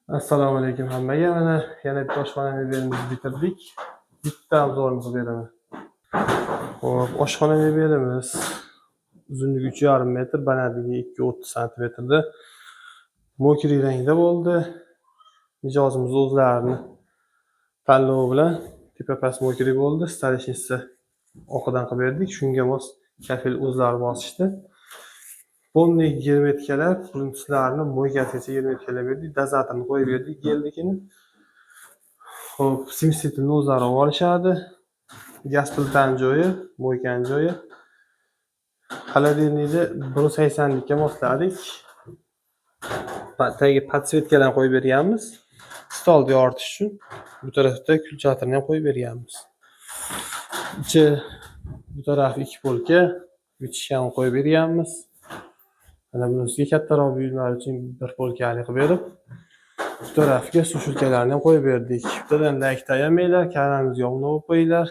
Assalomu alaykum hammaga. Mana yana bitta oshxona mebelimizni bitirdik. Bitta obzorimizni beraman. Xo'p, oshxona mebelimiz uzunligi 3,5 metr, balandligi 2,30 santimetrda. Mokri rangda bo'ldi. Mijozimiz o'zlarini tanlovi bilan tepa-past mokri bo'ldi. Stalishniца oqidan qilib berdik. Shunga mos kafel o'zlari bosishdi. Polniy germetkalar, prinsiplarini mo'ygasigacha germetkalar berdik. Dozatorni qo'yib berdik, geldikini. Xo'p, simsitilni o'zlari olishadi. Gaz plitani joyi, mo'ykani joyi. Xolodilnikni 180 likka mosladik. Tagiga podsvetkalarni qo'yib berganmiz. Stolni yoritish uchun bu tarafda kulchatorni ham qo'yib berganmiz. Ichi bu taraf 2 polka, yutishni qo'yib berganmiz. Mana bunisiga kattaroq buyumlar uchun bir polkali qilib berib, bu tarafga suv shulkalarini ham qo'yib berdik. Bittadan laykta yemanglar, kanalimizni obuna bo'lib qo'yinglar.